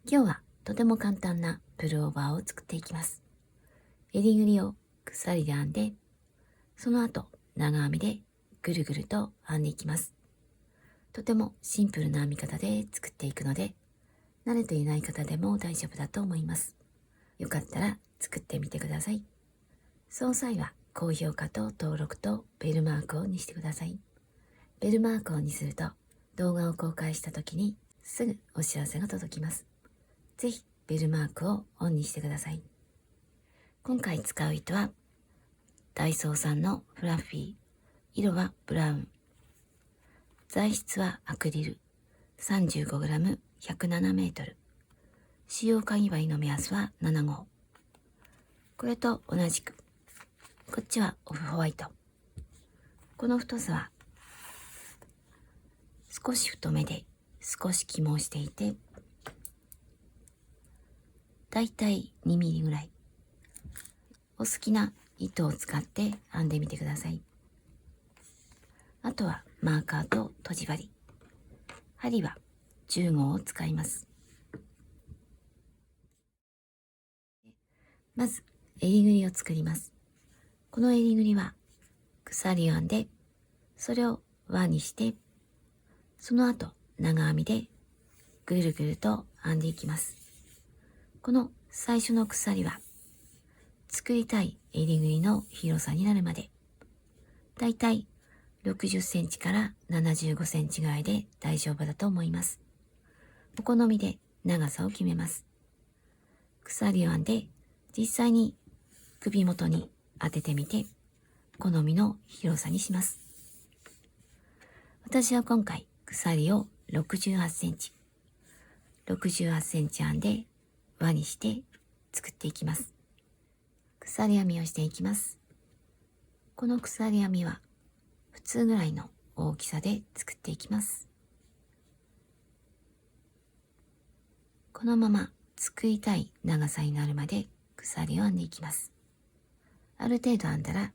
今日はとても簡単なプルオーバーを作っていきます。襟ぐりを鎖で編んで、その後長編みでぐるぐると編んでいきます。とてもシンプルな編み方で作っていくので、慣れていない方でも大丈夫だと思います。よかったら作ってみてください。その際は高評価と登録とベルマークをオンにしてください。ベルマークをオンにすると動画を公開した時にすぐお知らせが届きます。ぜひベルマークをオンにしてください。今回使う糸はダイソーさんのフラッフィー、色はブラウン、材質はアクリル、35g、107メートル。使用かぎ針の目安は7号。これと同じく、こっちはオフホワイト。この太さは少し太めで少し起毛していて、だいたい2ミリぐらい。お好きな糸を使って編んでみてください。あとはマーカーととじ針。針は10号を使います。まず襟ぐりを作ります。この襟ぐりは鎖を編んで、それを輪にして、その後長編みでぐるぐると編んでいきます。この最初の鎖は作りたい襟ぐりの広さになるまで、だいたい60センチから75センチぐらいで大丈夫だと思います。お好みで長さを決めます。鎖を編んで実際に首元に当ててみて、好みの広さにします。私は今回鎖を68センチ、68センチ編んで輪にして作っていきます。鎖編みをしていきます。この鎖編みは普通ぐらいの大きさで作っていきます。このまま作りたい長さになるまで鎖を編んでいきます。ある程度編んだら、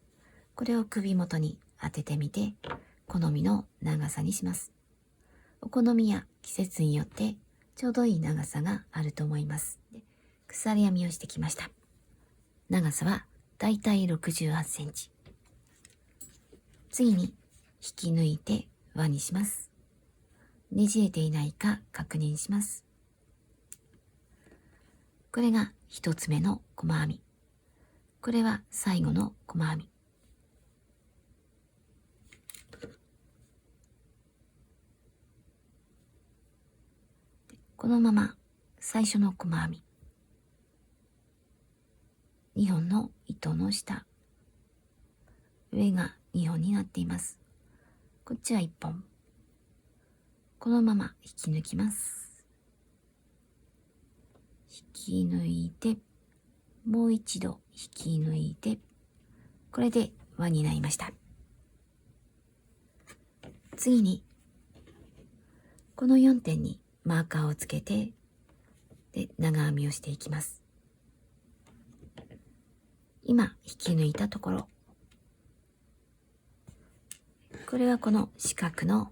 これを首元に当ててみて、好みの長さにします。お好みや季節によってちょうどいい長さがあると思います。鎖編みをしてきました。長さはだいたい68センチ。次に引き抜いて輪にします。ねじれていないか確認します。これが一つ目の細編み。これは最後の細編み。このまま最初の細編み。2本の糸の下。上が2本になっています。こっちは1本。このまま引き抜きます。引き抜いて、もう一度引き抜いて、これで輪になりました。次に、この4点にマーカーをつけて、で長編みをしていきます。今引き抜いたところ、これはこの四角の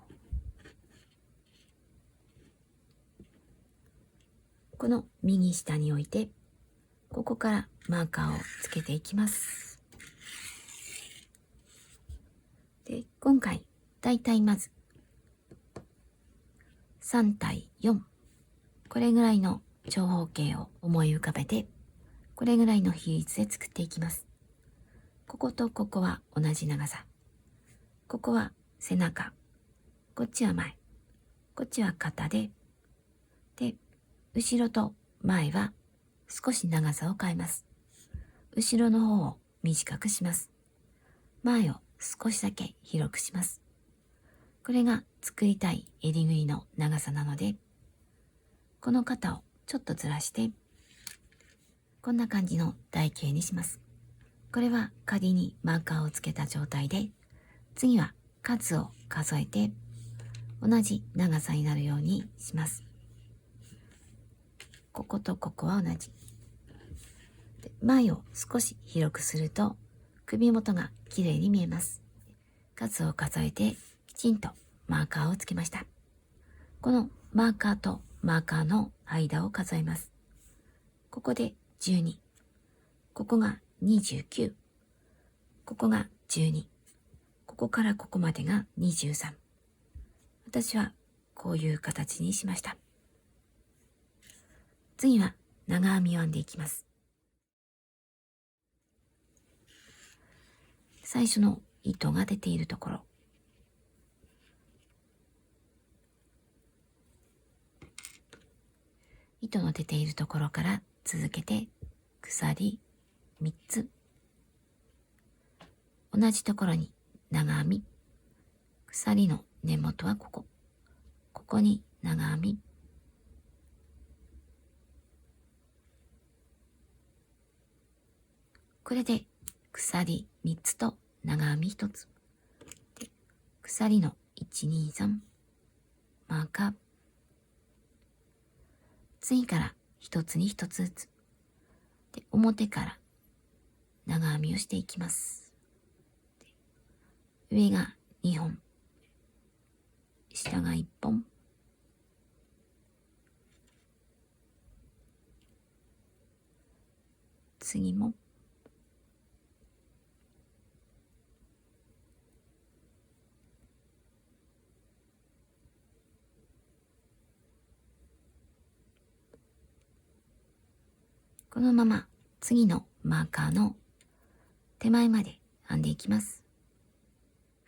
この右下に置いて、ここからマーカーをつけていきます。で、今回だいたいまず3対4、これぐらいの長方形を思い浮かべて、これぐらいの比率で作っていきます。こことここは同じ長さ。ここは背中。こっちは前。こっちは肩で、後ろと前は少し長さを変えます。後ろの方を短くします。前を少しだけ広くします。これが作りたい襟ぐりの長さなので、この肩をちょっとずらして、こんな感じの台形にします。これは仮にマーカーをつけた状態で、次は数を数えて同じ長さになるようにします。こことここは同じ。前を少し広くすると首元がきれいに見えます。数を数えてきちんとマーカーをつけました。このマーカーとマーカーの間を数えます。ここで12、ここが29、ここが12、ここからここまでが23。私はこういう形にしました。次は長編みを編んでいきます。最初の糸が出ているところ、糸の出ているところから続けて鎖3つ、同じところに長編み、鎖の根元はここ、ここに長編み、これで鎖3つと長編み1つで、鎖の123マーカー、次から1つに1つずつで、表から長編みをしていきます。上が2本、下が1本、次もこのまま次のマーカーの手前まで編んでいきます。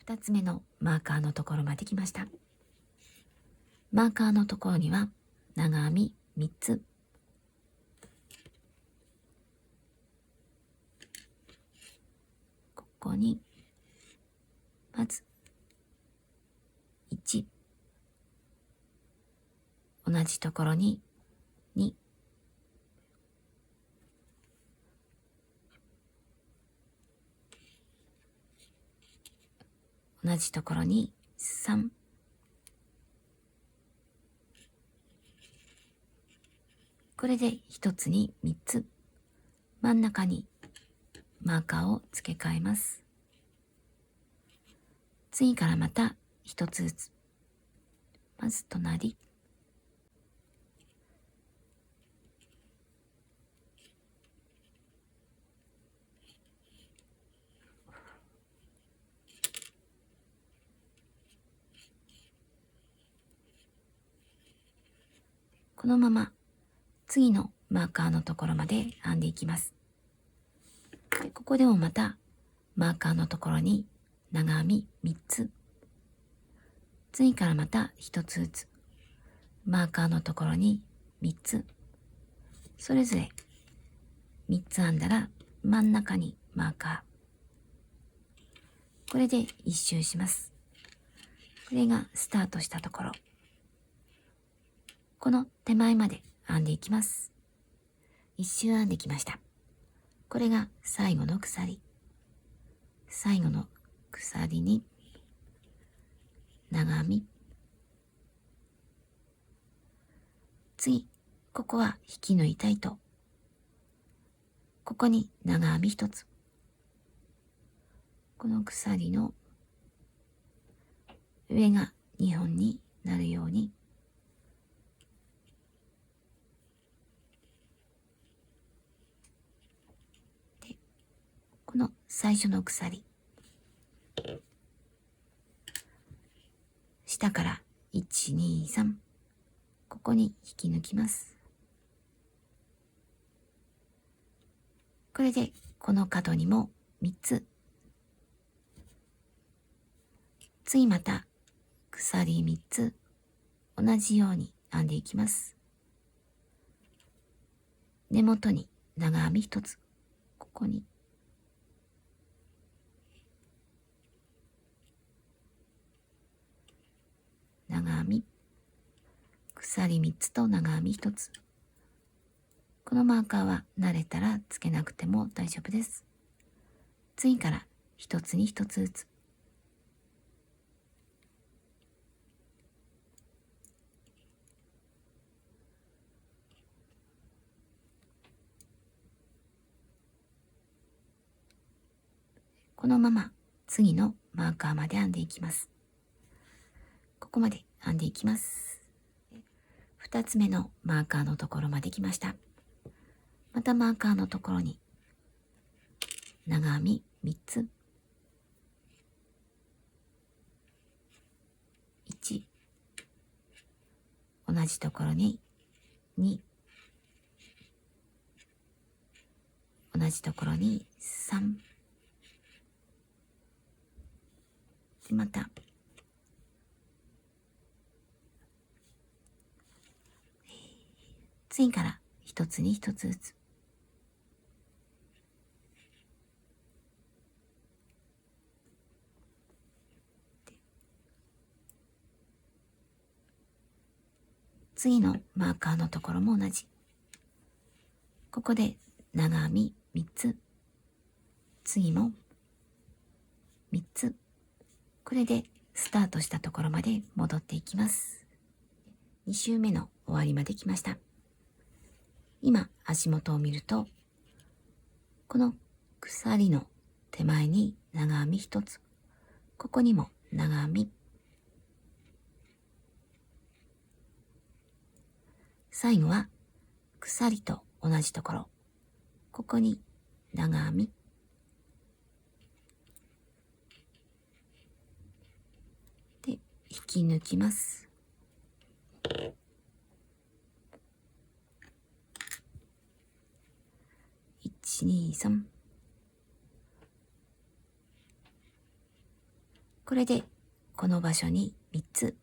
2つ目のマーカーのところまで来ました。マーカーのところには長編み3つ、ここにまず1、同じところに2、同じところに3、これで1つに3つ、真ん中にマーカーを付け替えます。次からまた1つずつ、まず隣、このまま次のマーカーのところまで編んでいきます。でここでもまたマーカーのところに長編み3つ、次からまた1つずつ、マーカーのところに3つ、それぞれ3つ編んだら真ん中にマーカー、これで1周します。これがスタートしたところ、この手前まで編んでいきます。1周編んできました。これが最後の鎖、最後の鎖に長編み、次、ここは引き抜いた糸、ここに長編み1つ、この鎖の上が2本になるようにで、この最初の鎖、下から1、2、3、ここに引き抜きます。これでこの角にも3つ、次また鎖3つ、同じように編んでいきます。根元に長編み1つ、ここに長編み、鎖3つと長編み1つ、このマーカーは慣れたらつけなくても大丈夫です。次から1つに1つずつ、このまま次のマーカーまで編んでいきます。ここまで編んでいきます。2つ目のマーカーのところまで来ました。またマーカーのところに長編み3つ、1、同じところに2、同じところに3、でまた次から一つに一つずつ、次のマーカーのところも同じ。ここで長編み3つ、次も3つ、これでスタートしたところまで戻っていきます。2周目の終わりまで来ました。今足元を見ると、この鎖の手前に長編み1つ、ここにも長編み、最後は鎖と同じところ、ここに長編み、で引き抜きます。1、2、3。これでこの場所に3つ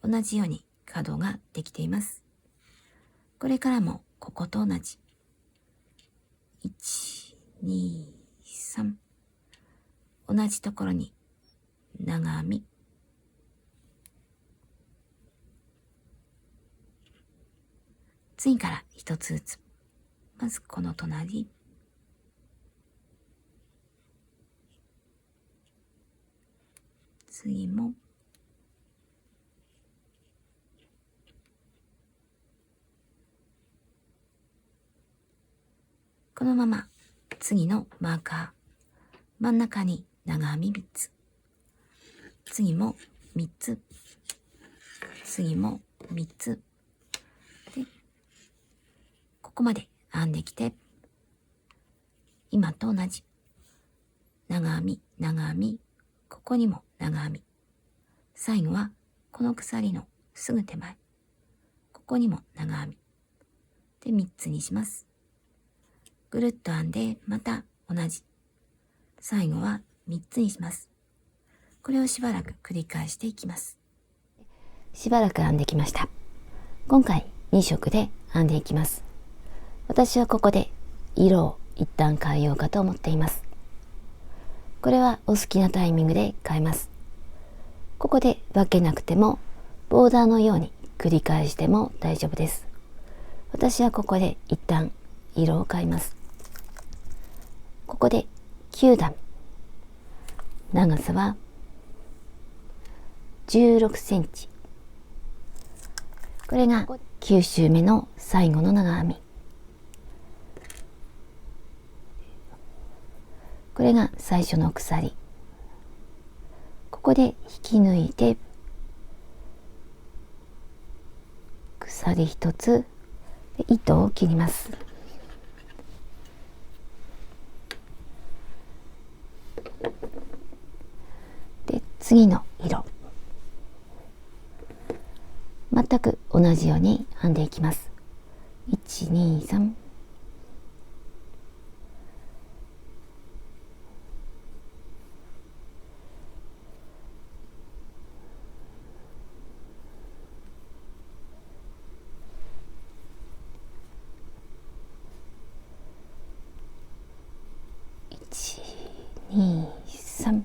同じように角ができています。これからもここと同じ。1、2、3。同じところに長編み。次から一つずつ。まずこの隣。次も。このまま次のマーカー、真ん中に長編み3つ、次も3つ、次も3つで、ここまで編んできて、今と同じ長編み長編み、ここにも長編み、最後はこの鎖のすぐ手前、ここにも長編みで3つにします。ぐるっと編んで、また同じ。最後は3つにします。これをしばらく繰り返していきます。しばらく編んできました。今回2色で編んでいきます。私はここで色を一旦変えようかと思っています。これはお好きなタイミングで変えます。ここで分けなくても、ボーダーのように繰り返しても大丈夫です。私はここで一旦色を変えます。ここで9段、長さは16センチ。これが9周目の最後の長編み。これが最初の鎖。ここで引き抜いて、鎖1つで糸を切ります。で、次の色。全く同じように編んでいきます。1、2、3。1、2、3。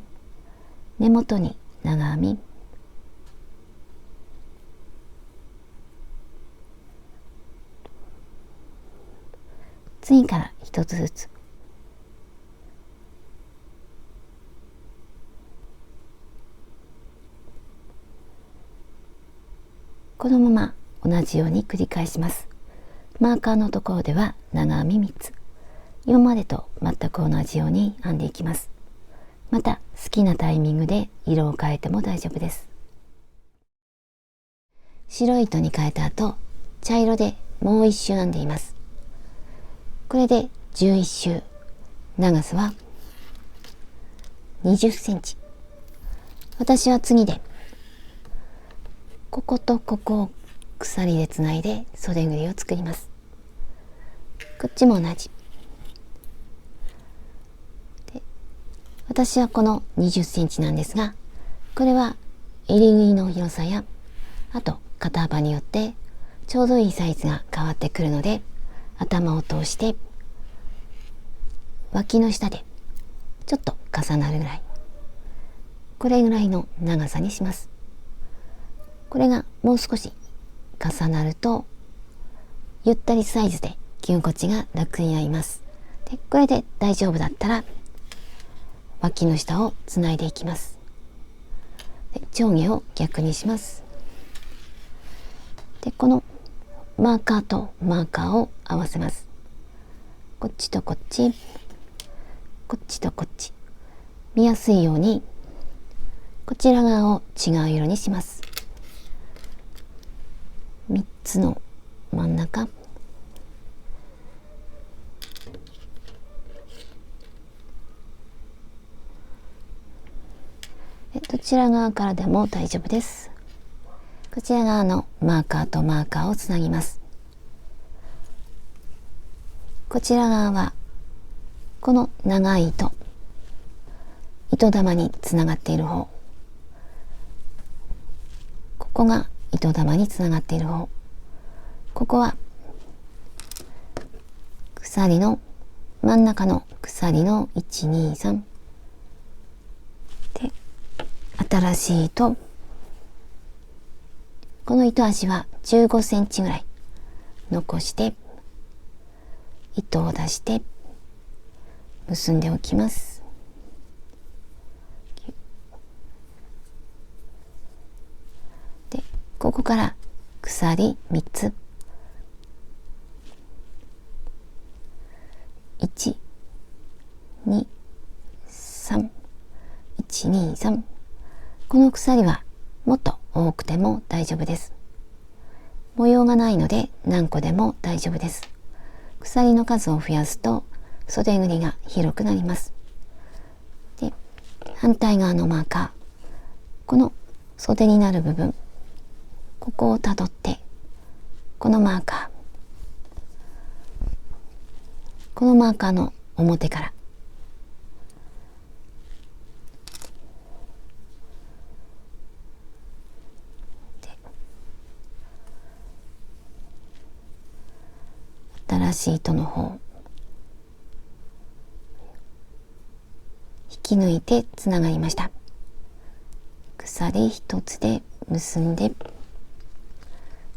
根元に長編み。次から一つずつ。このまま同じように繰り返します。マーカーのところでは長編み3つ。今までと全く同じように編んでいきます。また好きなタイミングで色を変えても大丈夫です。白い糸に変えた後、茶色でもう一周編んでいます。これで11周、長さは20センチ。私は次でこことここを鎖でつないで袖ぐりを作ります。こっちも同じで、私はこの20センチなんですが、これは襟ぐりの広さやあと肩幅によってちょうどいいサイズが変わってくるので、頭を通して脇の下でちょっと重なるぐらい、これぐらいの長さにします。これがもう少し重なるとゆったりサイズで着心地が楽になります。で、これで大丈夫だったら脇の下をつないでいきます。で、上下を逆にします。で、このマーカーとマーカーを合わせます。こっちとこっち、こっちとこっち、見やすいようにこちら側を違う色にします。3つの真ん中、どちら側からでも大丈夫です。こちら側のマーカーとマーカーをつなぎます。こちら側はこの長い糸玉につながっている方、ここが糸玉につながっている方、ここは鎖の真ん中の鎖の1、2、3で、新しい糸、この糸足は15センチぐらい残して糸を出して結んでおきます。で、ここから鎖3つ、1、2、3、1、2、3、この鎖はもっと多くても大丈夫です。模様がないので何個でも大丈夫です。鎖の数を増やすと袖ぐりが広くなります。で、反対側のマーカー、この袖になる部分、ここをたどってこのマーカー、このマーカーの表から新しい糸の方引き抜いてつながりました。鎖一つで結んで、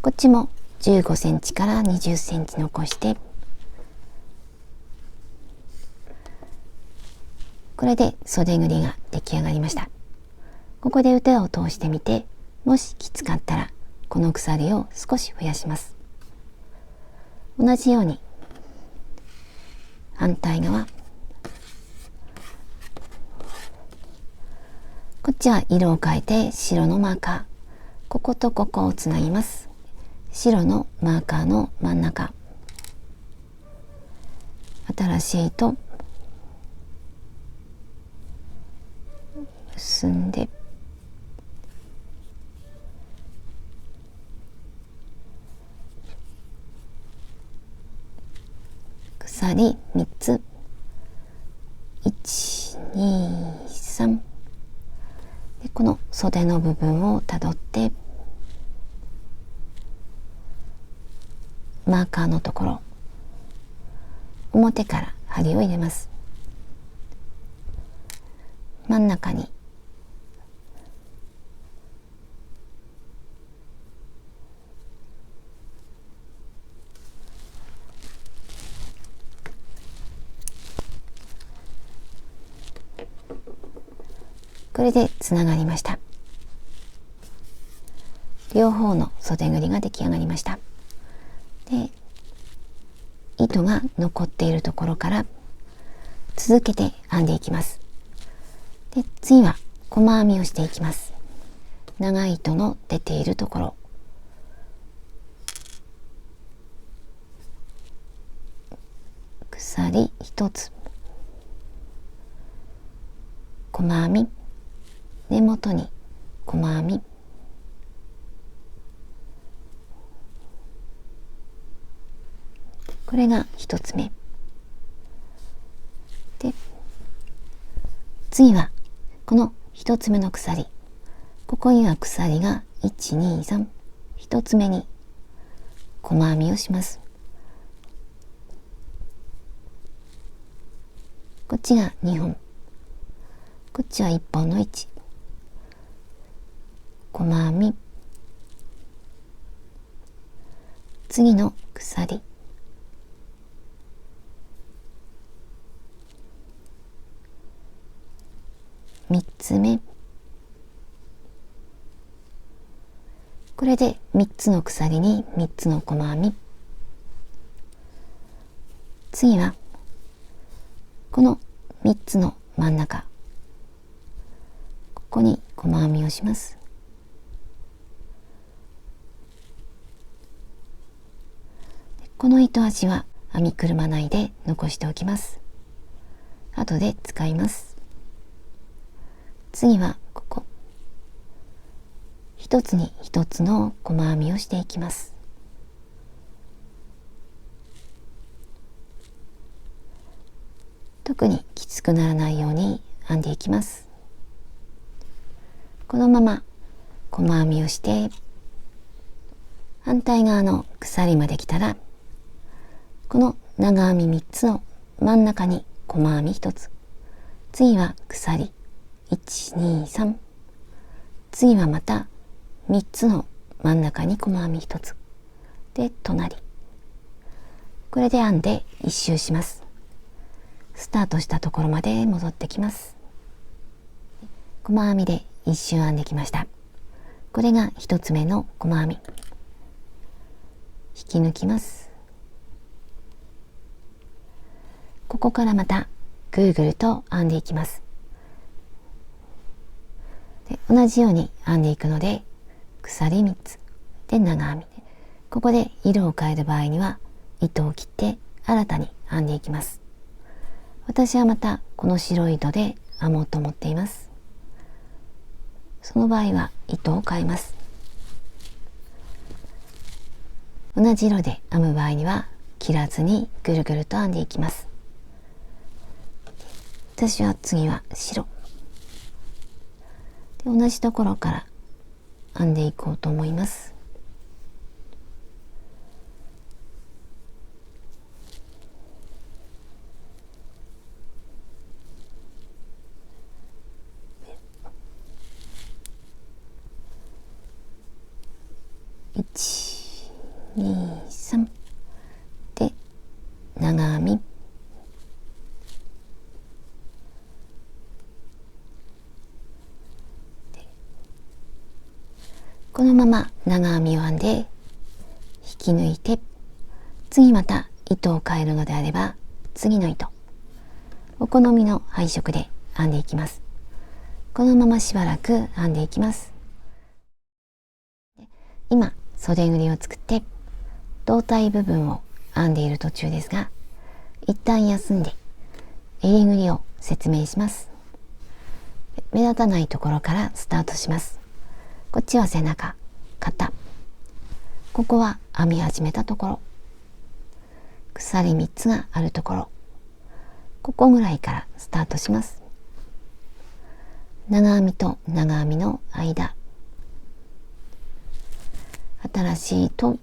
こっちも15センチから20センチ残して、これで袖ぐりが出来上がりました。ここで腕を通してみて、もしきつかったらこの鎖を少し増やします。同じように反対側、こっちは色を変えて白のマーカー、こことここをつなぎます。白のマーカーの真ん中、新しい糸結んで、鎖3つ、1、2、3で、この袖の部分をたどってマーカーのところ、表から針を入れます。真ん中にこれでつながりました。両方の袖ぐりが出来上がりました。で、糸が残っているところから続けて編んでいきます。で、次は細編みをしていきます。長い糸の出ているところ、鎖1つ、細編み、根元に細編み、これが1つ目で、次はこの1つ目の鎖、ここには鎖が1、2、3、1つ目に細編みをします。こっちが2本、こっちは1本の位置、細編み、次の鎖、3つ目、これで3つの鎖に3つの細編み。次はこの3つの真ん中、ここに細編みをします。この糸端は編みくるまないで残しておきます。後で使います。次はここ、一つに一つの細編みをしていきます。特にきつくならないように編んでいきます。このまま細編みをして、反対側の鎖まで来たら、この長編み3つの真ん中に細編み1つ、次は鎖1、2、3、次はまた3つの真ん中に細編み1つで隣、これで編んで1周します。スタートしたところまで戻ってきます。細編みで1周編んできました。これが1つ目の細編み、引き抜きます。ここからまたぐるぐると編んでいきます。で、同じように編んでいくので、鎖3つで長編み、ここで色を変える場合には糸を切って新たに編んでいきます。私はまたこの白い糸で編もうと思っています。その場合は糸を変えます。同じ色で編む場合には切らずにぐるぐると編んでいきます。私は次は白で、同じところから編んでいこうと思います。1、2、3で長編み、このまま長編みを編んで引き抜いて、次また糸を変えるのであれば次の糸、お好みの配色で編んでいきます。このまましばらく編んでいきます。今袖ぐりを作って胴体部分を編んでいる途中ですが、一旦休んで襟ぐりを説明します。目立たないところからスタートします。こっちは背中、肩、ここは編み始めたところ、鎖3つがあるところ、ここぐらいからスタートします。長編みと長編みの間、新しい糸、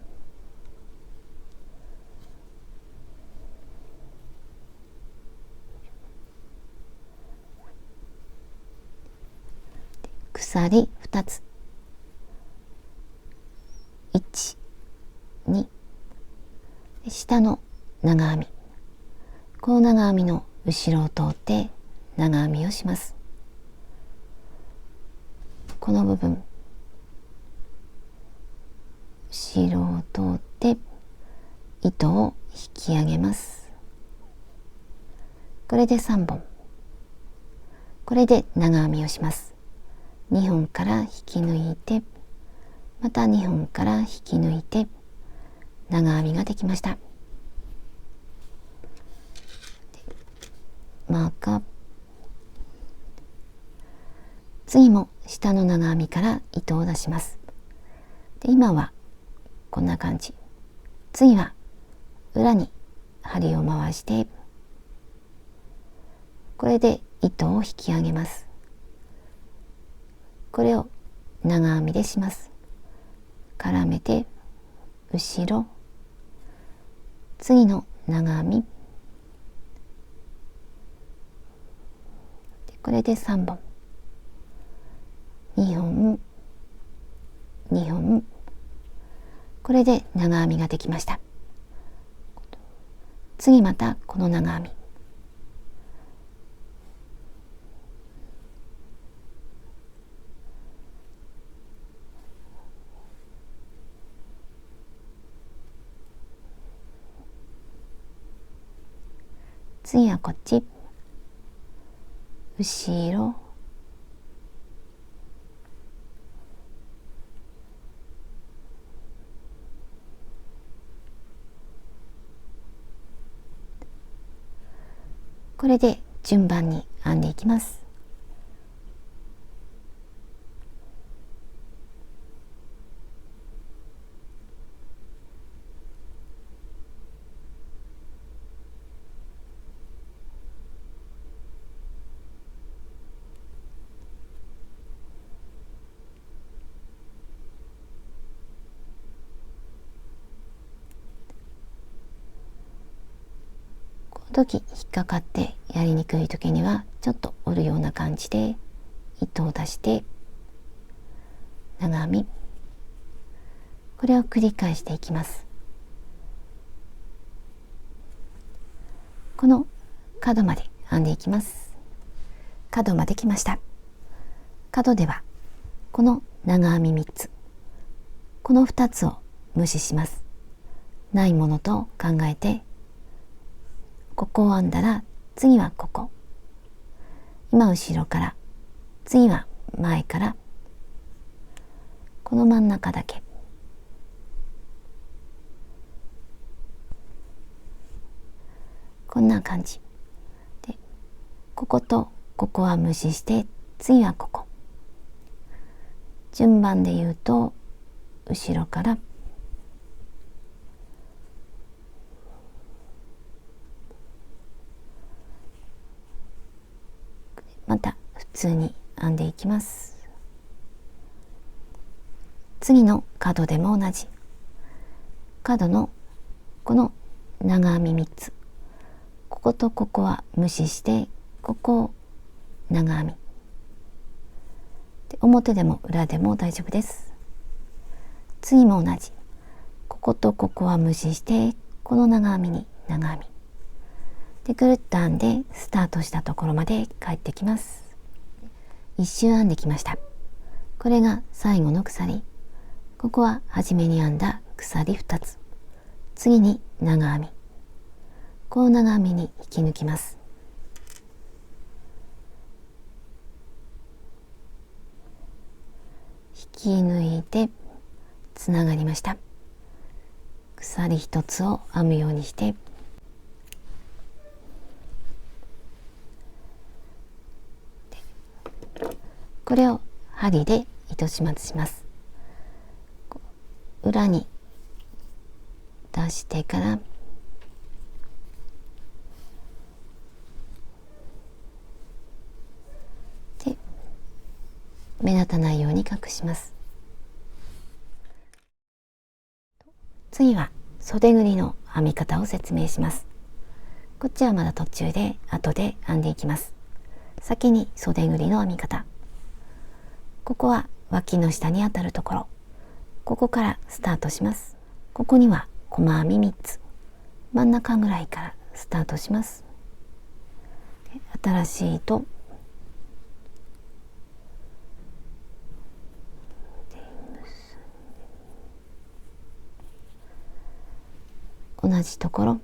鎖2つ、1、2、下の長編み、この長編みの後ろを通って長編みをします。この部分、後ろを通って糸を引き上げます。これで3本、これで長編みをします。2本から引き抜いて、また2本から引き抜いて長編みができました。マーカー。次も下の長編みから糸を出します。で今はこんな感じ。次は裏に針を回して、これで糸を引き上げます。これを長編みでします。絡めて後ろ、次の長編み、これで3本、2本、2本、これで長編みができました。次またこの長編み、次はこっち、後ろ、これで順番に編んでいきます。この時引っかかってやりにくい時にはちょっと折るような感じで糸を出して長編み、これを繰り返していきます。この角まで編んでいきます。角まで来ました。角ではこの長編み3つ、この2つを無視します。ないものと考えて、ここを編んだら次はここ、今後ろから、次は前から、この真ん中だけ、こんな感じで、こことここは無視して、次はここ、順番で言うと後ろからまた普通に編んでいきます。次の角でも同じ、角のこの長編み3つ、こことここは無視して、ここを長編みで、表でも裏でも大丈夫です。次も同じ、こことここは無視して、この長編みに長編みで、ぐるっと編んでスタートしたところまで帰ってきます。一周編んできました。これが最後の鎖。ここは初めに編んだ鎖2つ、次に長編み、こう長編みに引き抜きます。引き抜いてつながりました。鎖1つを編むようにして、これを針で糸始末します。裏に出してからで、目立たないように隠します。次は袖ぐりの編み方を説明します。こっちはまだ途中で後で編んでいきます。先に袖ぐりの編み方。ここは脇の下に当たるところ、ここからスタートします。ここには細編み3つ、真ん中ぐらいからスタートします。新しい糸、同じところ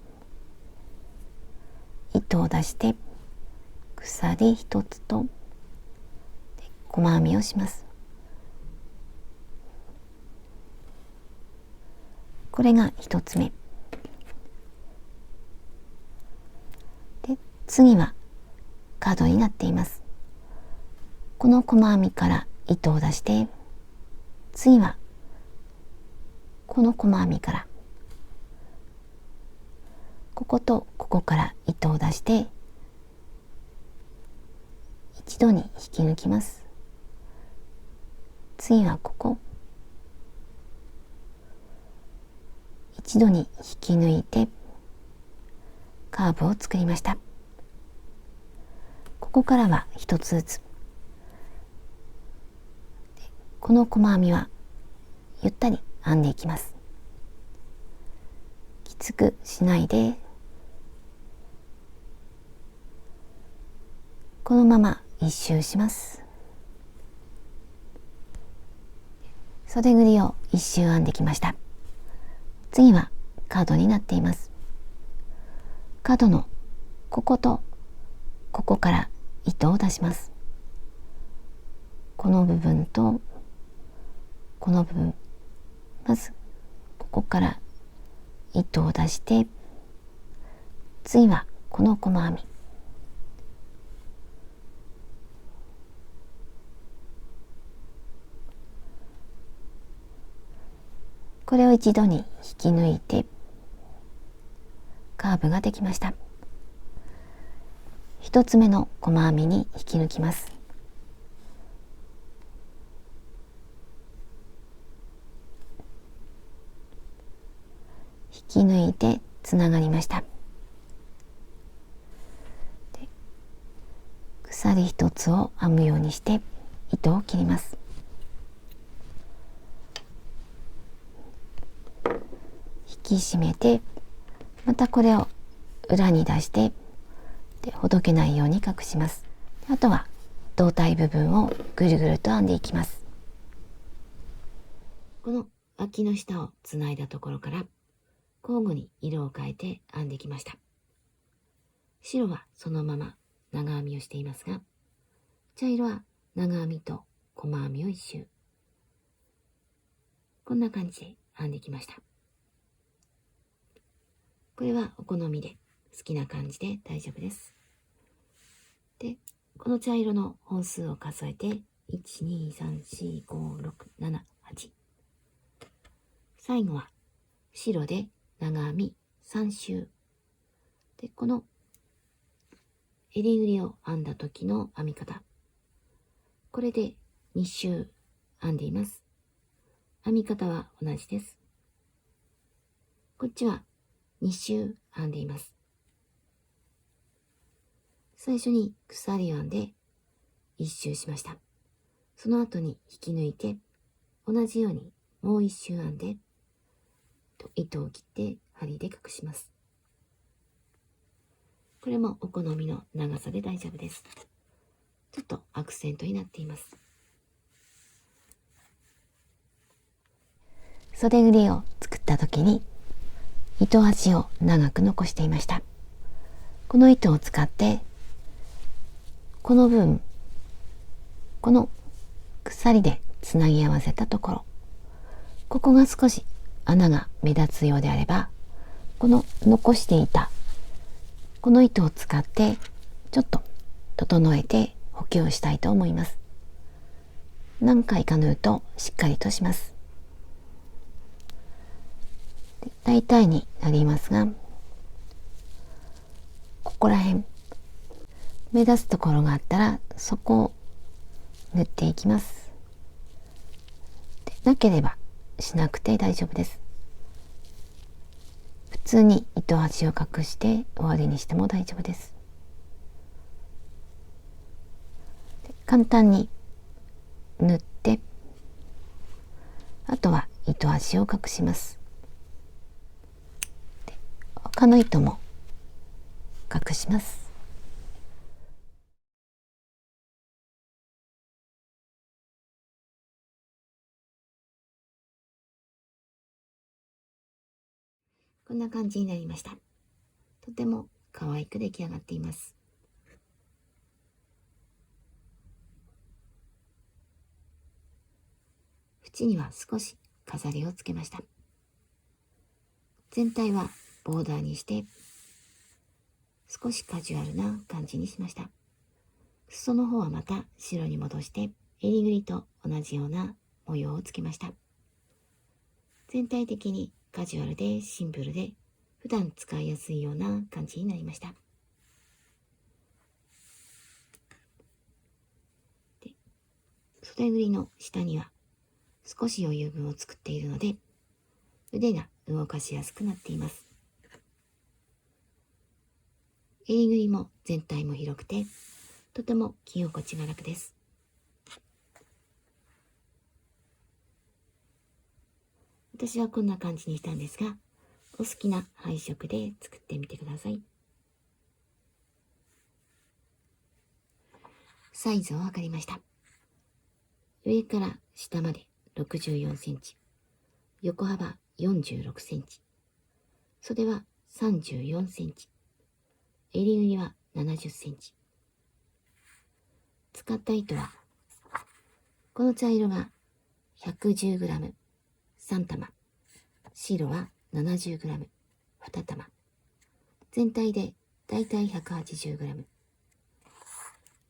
糸を出して鎖1つと細編みをします。これが1つ目で、次はカードになっています。この細編みから糸を出して、次はこの細編みからこことここから糸を出して一度に引き抜きます。次はここ一度に引き抜いてカーブを作りました。ここからは一つずつ。この細編みはゆったり編んでいきます。きつくしないで、このまま一周します。袖ぐりを一周編んできました。次はカードになっています。カードのこことここから糸を出します。この部分とこの部分、まずここから糸を出して、次はこの細編み、これを一度に引き抜いてカーブができました。一つ目の細編みに引き抜きます。引き抜いてつながりました。で、鎖一つを編むようにして糸を切ります。引き締めて、またこれを裏に出してでほどけないように隠します。あとは胴体部分をぐるぐると編んでいきます。この脇の下をつないだところから交互に色を変えて編んできました。白はそのまま長編みをしていますが、茶色は長編みと細編みを一周、こんな感じで編んできました。これはお好みで好きな感じで大丈夫です。で、この茶色の本数を数えて1、2、3、4、5、6、7、8。最後は白で長編み3周。で、この襟ぐりを編んだ時の編み方。これで2周編んでいます。編み方は同じです。こっちは2周編んでいます。最初に鎖を編んで1周しました。その後に引き抜いて、同じようにもう1周編んで、糸を切って針で隠します。これもお好みの長さで大丈夫です。ちょっとアクセントになっています。袖ぐりを作った時に糸端を長く残していました。この糸を使ってこの分、この鎖でつなぎ合わせたところ、ここが少し穴が目立つようであれば、この残していたこの糸を使ってちょっと整えて補強したいと思います。何回か縫うとしっかりとします。大体になりますが、ここら辺目立つところがあったらそこを縫っていきます。でなければしなくて大丈夫です。普通に糸端を隠して終わりにしても大丈夫です。簡単に縫って、あとは糸端を隠します。で他の糸も隠します。こんな感じになりました。とても可愛く出来上がっています。縁には少し飾りをつけました。全体はボーダーにして少しカジュアルな感じにしました。裾の方はまた白に戻して襟ぐりと同じような模様をつけました。全体的にカジュアルでシンプルで普段使いやすいような感じになりました。で、袖ぐりの下には少し余裕分を作っているので腕が動かしやすくなっています。襟ぐりも全体も広くてとても着心地が楽です。私はこんな感じにしたんですが、お好きな配色で作ってみてください。サイズを測りました。上から下まで64センチ、横幅46センチ、袖は34センチ、襟ぐりは70センチ。使った糸は、この茶色が 110g、3玉、白は 70g、2玉。全体でだいたい 180g。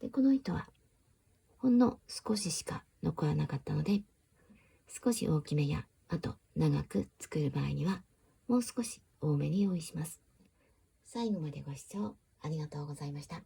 で、この糸は、ほんの少ししか残らなかったので、少し大きめや、あと長く作る場合には、もう少し多めに用意します。最後までご視聴ありがとうございました。